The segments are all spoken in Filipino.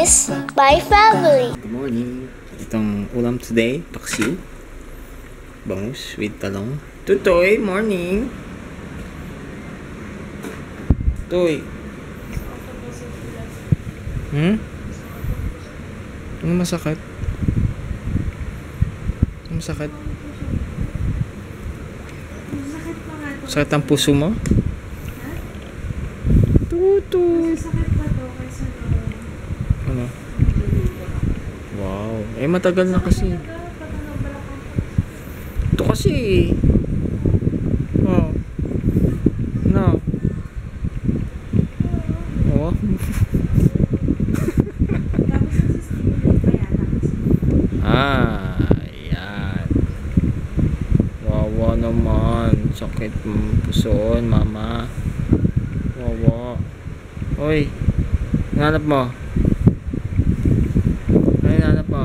Miss My Family. Good morning. Itong ulam today, paksiw. Bangus with talong. Tutoy, morning. Toy. Ano masakit? Ano masakit? Sakit ang puso mo? Tutoy. Sakit pa to kaysa Ano? Wow. Eh, matagal na kasi. Ito kasi. Oh. No. Oh. Yan. Wawa naman. Sakit pusoon, mama. Wawa. Hoy. Nanap mo. Ano nanap mo?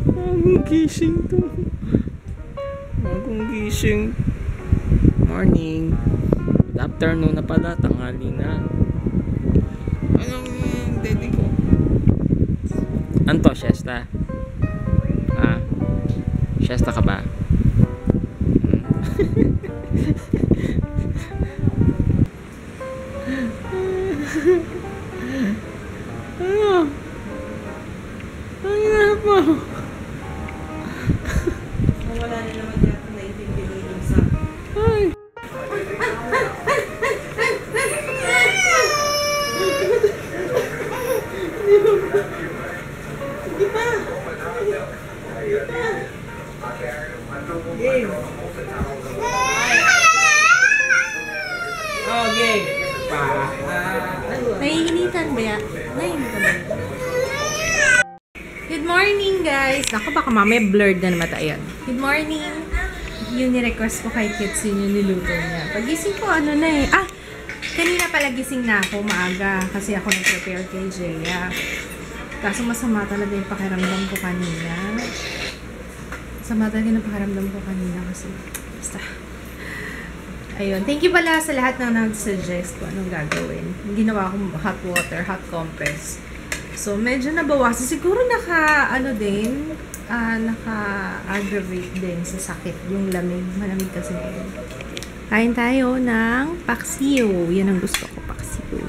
Bagong gising to. Bagong gising. Morning. Good afternoon na pala. Tanghali na. Anong daddy ko? Anto, siesta? Ah? Siesta ka ba? Ano? Ang hinahap mo? wala na naman yata naintindihan yung sa... Ay! Hindi pa! Game! Oh, game! Nahihinitan ba yan? Nahihinitan ba yan? Good morning, guys! Ako baka mamaya blurred na naman tayo. Good morning! Yung ni-request ko kay Kids, yun yung niluto niya. Pagising ko, ano na eh. Ah! Kanina pala gising na ako, maaga. Kasi ako nag-prepare kay Jaya. Kaso masama talaga yung pakiramdam ko kanina. Masama talaga yung pakiramdam ko kanina kasi basta. Ayun. Thank you pala sa lahat na nag-suggest kung anong gagawin. Ginawa akong hot water, hot compress. So, medyo nabawasan. Siguro naka-aggravate din sa sakit yung lamig. Malamig kasi ngayon. Kain tayo ng paksiw. Yan ang gusto ko, paksiw.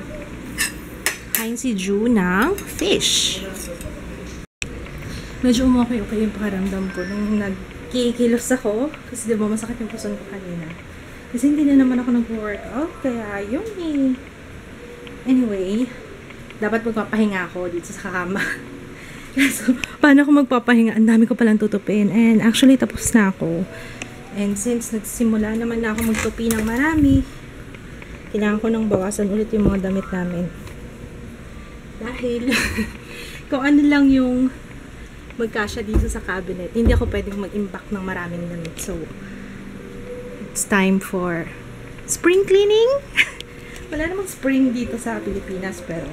Kain si Ju ng fish. Medyo umokay-okay yung pakiramdam ko nung nagkikilos ako. Kasi diba masakit yung puson ko kanina. Kasi hindi na naman ako nag-workout. Kaya yun eh. Anyway, dapat magpapahinga ako dito sa kama. So, paano ako magpapahinga? Ang dami ko palang tutupin. And actually, tapos na ako. And since nagsimula naman na ako magtupi ng marami, kailangan ko nang bawasan ulit yung mga damit namin. Dahil, kung ano lang yung magkasya dito sa cabinet, hindi ako pwedeng mag-impact ng maraming damit. So, it's time for spring cleaning. Wala namang spring dito sa Pilipinas, pero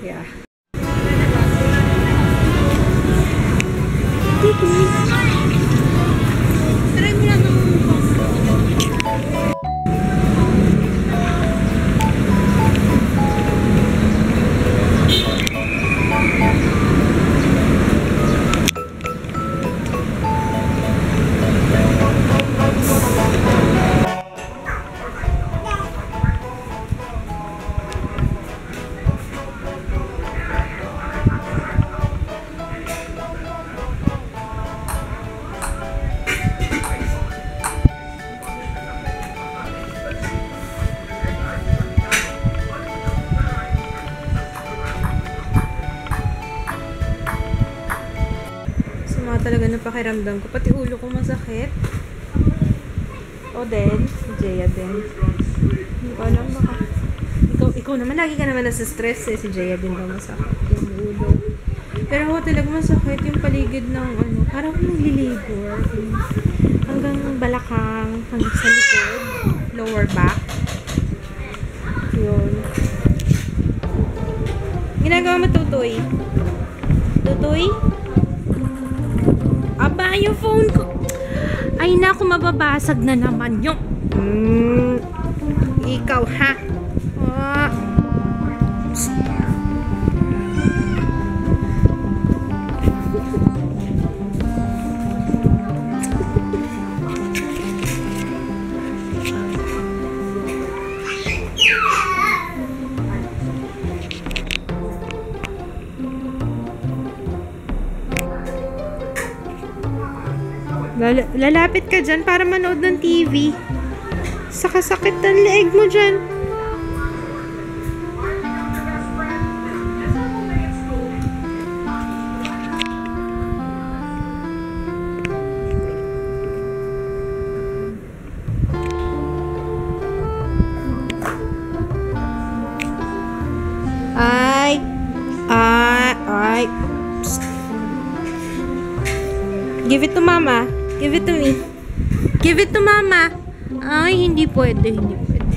yeah. Try mo lang ng talaga na pakiramdam ko. Pati ulo ko masakit. O din, si Jaya din. Hindi ko alam baka. Ikaw naman, lagi ka naman nasa stress eh. Si Jaya din ba masakit yung ulo. Pero ako talaga masakit yung paligid ng ano. Parang naglilibor. Hanggang balakang, hanggang sa likod. Lower back. Yun. Ginagawa mo, Tutoy? Tutoy? Aba, yung phone ko. Ay naku, mababasag na naman yung Ikaw, ha? Oh. Lalapit ka dyan para manood ng TV. Sakasakit ang leeg mo dyan. Ay. Psst. Give it to mama. Give it to me. Give it to mama. Ay, hindi pwede. Hindi pwede.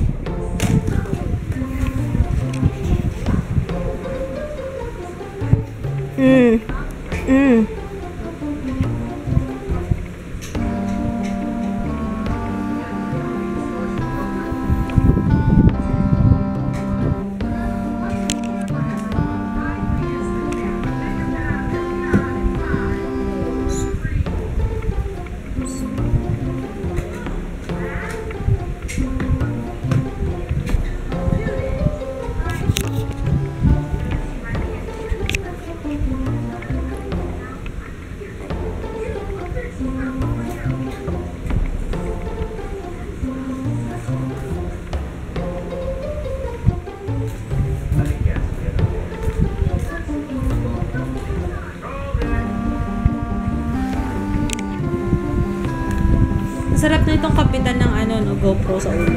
Sarap na itong kapitan ng GoPro sa ulo.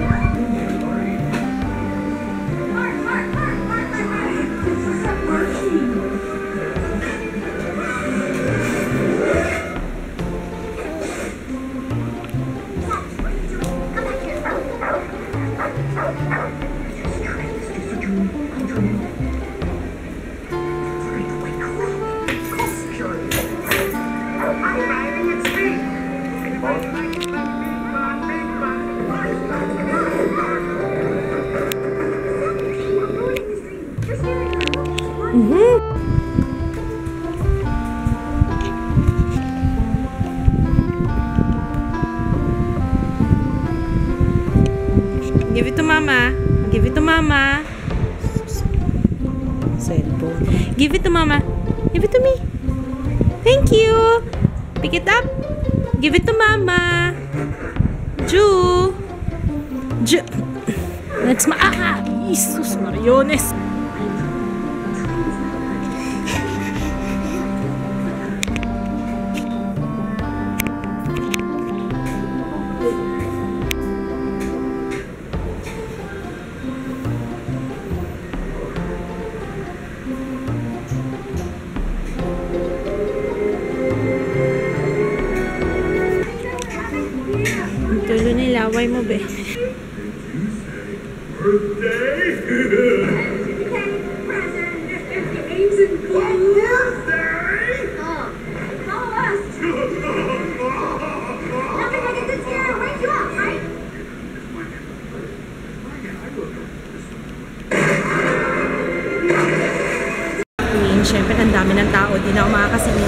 Give it to mama. Give it to mama. Cellphone. Give it to mama. Give it to me. Thank you. Pick it up. Give it to mama. Ju. Let's Jesus Mariones. Tulo nilaway mo, be. Siyempre, ang dami ng tao. Di na ako makakasingin.